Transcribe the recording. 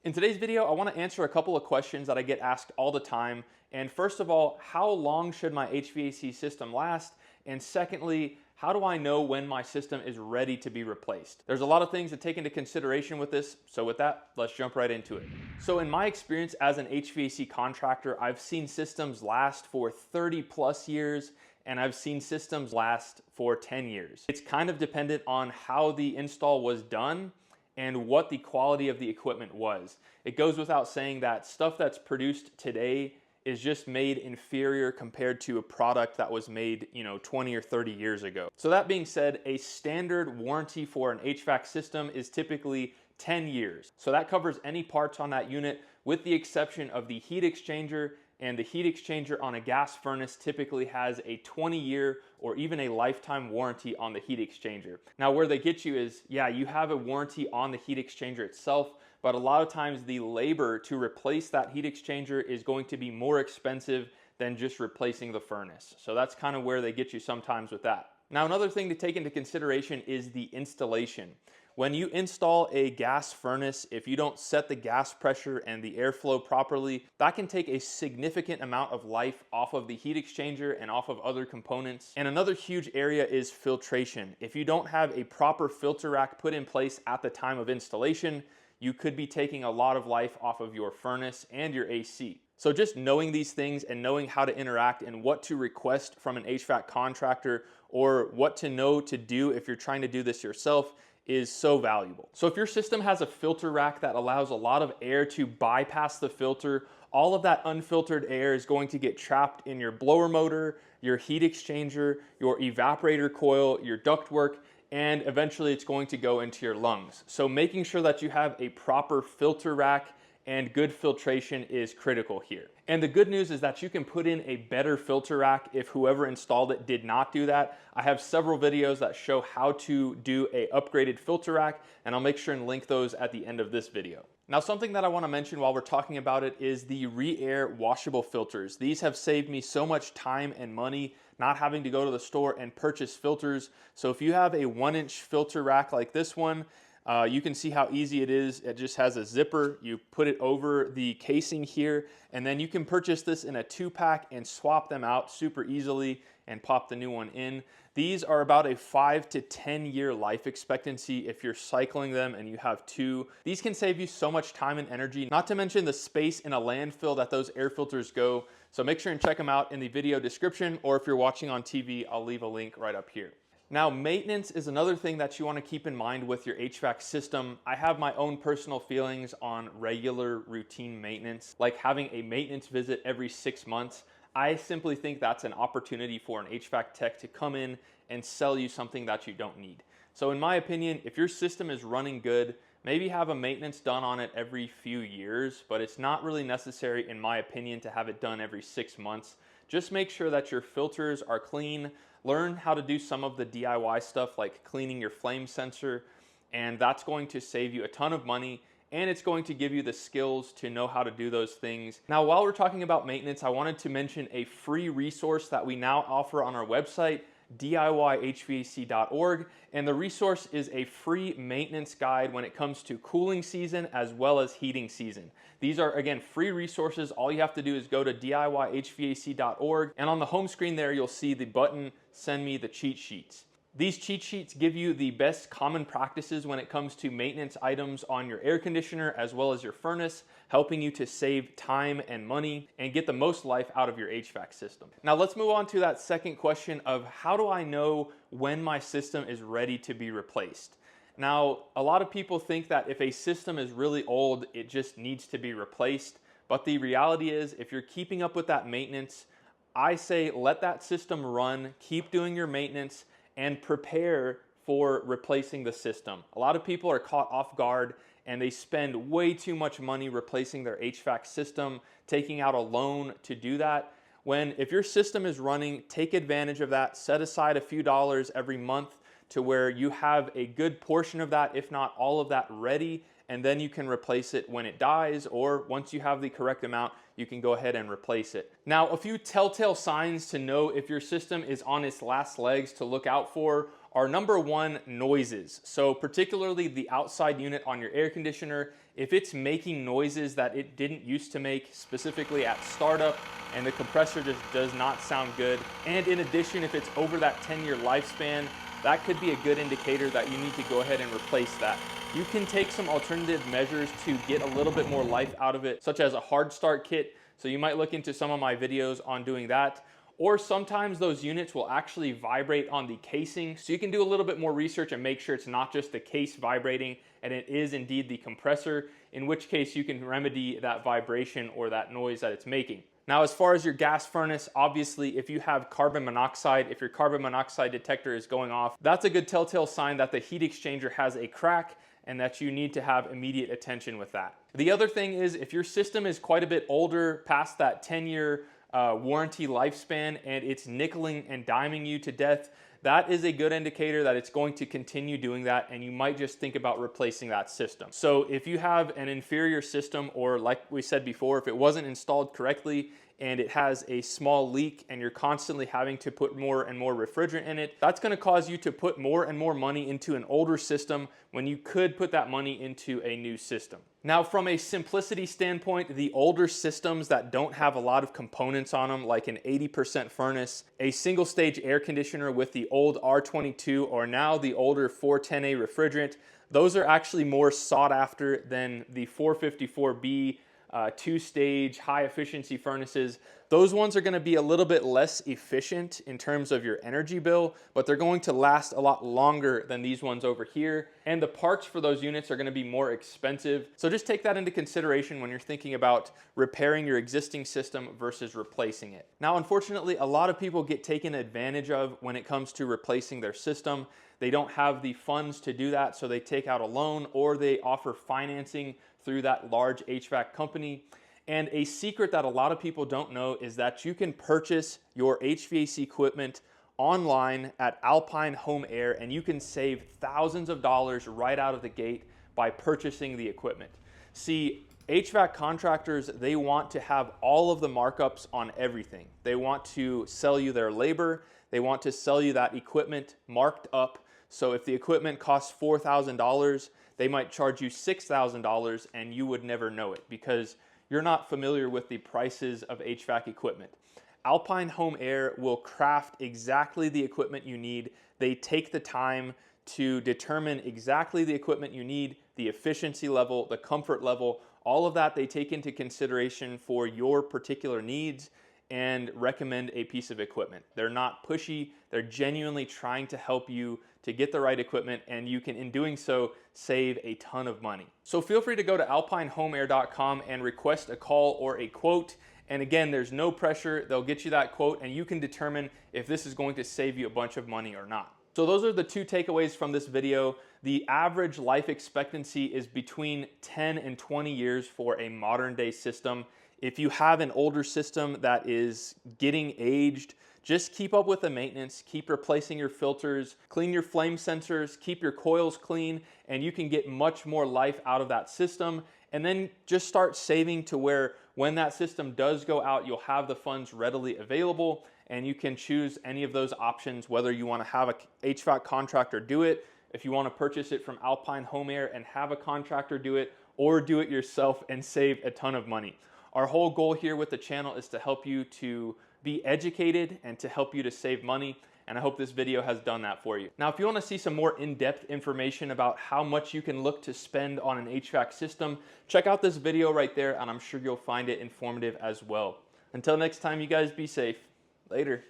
In today's video, I want to answer a couple of questions that I get asked all the time. And first of all, how long should my HVAC system last? And secondly, how do I know when my system is ready to be replaced? There's a lot of things to take into consideration with this. So with that, let's jump right into it. So in my experience as an HVAC contractor, I've seen systems last for 30 plus years, and I've seen systems last for 10 years. It's kind of dependent on how the install was done and what the quality of the equipment was. It goes without saying that stuff that's produced today is just made inferior compared to a product that was made, 20 or 30 years ago. So that being said, a standard warranty for an HVAC system is typically 10 years. So that covers any parts on that unit with the exception of the heat exchanger, and the heat exchanger on a gas furnace typically has a 20-year or even a lifetime warranty on the heat exchanger. Now where they get you is, yeah, you have a warranty on the heat exchanger itself, but a lot of times the labor to replace that heat exchanger is going to be more expensive than just replacing the furnace. So that's kind of where they get you sometimes with that. Now another thing to take into consideration is the installation. When you install a gas furnace, if you don't set the gas pressure and the airflow properly, that can take a significant amount of life off of the heat exchanger and off of other components. And another huge area is filtration. If you don't have a proper filter rack put in place at the time of installation, you could be taking a lot of life off of your furnace and your AC. So just knowing these things and knowing how to interact and what to request from an HVAC contractor or what to know to do if you're trying to do this yourself is so valuable. So if your system has a filter rack that allows a lot of air to bypass the filter, all of that unfiltered air is going to get trapped in your blower motor, your heat exchanger, your evaporator coil, your ductwork, and eventually it's going to go into your lungs. So making sure that you have a proper filter rack and good filtration is critical here. And the good news is that you can put in a better filter rack if whoever installed it did not do that. I have several videos that show how to do a upgraded filter rack, and I'll make sure and link those at the end of this video. Now, something that I want to mention while we're talking about it is the Re-Air washable filters. These have saved me so much time and money not having to go to the store and purchase filters. So if you have a 1-inch filter rack like this one, you can see how easy it is. It just has a zipper. You put it over the casing here, and then you can purchase this in a 2-pack and swap them out super easily and pop the new one in. These are about a 5 to 10 year life expectancy if you're cycling them and you have 2. These can save you so much time and energy, not to mention the space in a landfill that those air filters go. So make sure and check them out in the video description, or if you're watching on TV, I'll leave a link right up here. Now, maintenance is another thing that you want to keep in mind with your HVAC system. I have my own personal feelings on regular routine maintenance, like having a maintenance visit every 6 months. I simply think that's an opportunity for an HVAC tech to come in and sell you something that you don't need. So in my opinion, if your system is running good, maybe have a maintenance done on it every few years, but it's not really necessary, in my opinion, to have it done every 6 months. Just make sure that your filters are clean. Learn how to do some of the DIY stuff like cleaning your flame sensor, and that's going to save you a ton of money, and it's going to give you the skills to know how to do those things. Now, while we're talking about maintenance, I wanted to mention a free resource that we now offer on our website, DIYHVAC.org, and the resource is a free maintenance guide when it comes to cooling season as well as heating season. These are, again, free resources. All you have to do is go to DIYHVAC.org, and on the home screen there, you'll see the button, Send Me the Cheat Sheets. These cheat sheets give you the best common practices when it comes to maintenance items on your air conditioner as well as your furnace, helping you to save time and money and get the most life out of your HVAC system. Now let's move on to that second question of how do I know when my system is ready to be replaced? Now, a lot of people think that if a system is really old, it just needs to be replaced. But the reality is, if you're keeping up with that maintenance, I say let that system run, keep doing your maintenance, and prepare for replacing the system. A lot of people are caught off guard and they spend way too much money replacing their HVAC system, taking out a loan to do that. When if your system is running, take advantage of that. Set aside a few dollars every month to where you have a good portion of that, if not all of that, ready, and then you can replace it when it dies, or once you have the correct amount, you can go ahead and replace it. Now, a few telltale signs to know if your system is on its last legs to look out for are number one, noises. So particularly the outside unit on your air conditioner, If it's making noises that it didn't used to make, specifically at startup, and the compressor just does not sound good, and in addition, if it's over that 10-year lifespan, that could be a good indicator that you need to go ahead and replace that. You can take some alternative measures to get a little bit more life out of it, such as a hard start kit. So you might look into some of my videos on doing that. Or sometimes those units will actually vibrate on the casing. So you can do a little bit more research and make sure it's not just the case vibrating and it is indeed the compressor, in which case you can remedy that vibration or that noise that it's making. Now, as far as your gas furnace, obviously, if you have carbon monoxide, if your carbon monoxide detector is going off, that's a good telltale sign that the heat exchanger has a crack and that you need to have immediate attention with that. The other thing is, if your system is quite a bit older, past that 10-year warranty lifespan, and it's nickeling and diming you to death, that is a good indicator that it's going to continue doing that, and you might just think about replacing that system. So if you have an inferior system, or like we said before, if it wasn't installed correctly and it has a small leak and you're constantly having to put more and more refrigerant in it, that's going to cause you to put more and more money into an older system when you could put that money into a new system. Now, from a simplicity standpoint, the older systems that don't have a lot of components on them, like an 80% furnace, a single stage air conditioner with the old R22 or now the older 410A refrigerant, those are actually more sought after than the 454B two-stage high efficiency furnaces. Those ones are going to be a little bit less efficient in terms of your energy bill, but they're going to last a lot longer than these ones over here. And the parts for those units are going to be more expensive. So just take that into consideration when you're thinking about repairing your existing system versus replacing it. Now, unfortunately, a lot of people get taken advantage of when it comes to replacing their system. They don't have the funds to do that, so they take out a loan or they offer financing through that large HVAC company. And a secret that a lot of people don't know is that you can purchase your HVAC equipment online at Alpine Home Air, and you can save thousands of dollars right out of the gate by purchasing the equipment. See, HVAC contractors, they want to have all of the markups on everything. They want to sell you their labor. They want to sell you that equipment marked up. So if the equipment costs $4,000, they might charge you $6,000 and you would never know it because you're not familiar with the prices of HVAC equipment. Alpine Home Air will craft exactly the equipment you need. They take the time to determine exactly the equipment you need, the efficiency level, the comfort level, all of that they take into consideration for your particular needs and recommend a piece of equipment. They're not pushy, they're genuinely trying to help you to get the right equipment, and you can, in doing so, save a ton of money. So feel free to go to alpinehomeair.com and request a call or a quote. And again, there's no pressure. They'll get you that quote and you can determine if this is going to save you a bunch of money or not. So those are the two takeaways from this video. The average life expectancy is between 10 and 20 years for a modern day system. If you have an older system that is getting aged, just keep up with the maintenance, keep replacing your filters, clean your flame sensors, keep your coils clean, and you can get much more life out of that system. And then just start saving to where when that system does go out, you'll have the funds readily available and you can choose any of those options, whether you want to have a HVAC contractor do it, if you want to purchase it from Alpine Home Air and have a contractor do it, or do it yourself and save a ton of money. Our whole goal here with the channel is to help you to be educated and to help you to save money, and I hope this video has done that for you. Now, if you want to see some more in-depth information about how much you can look to spend on an HVAC system, check out this video right there, and I'm sure you'll find it informative as well. Until next time, you guys be safe. Later.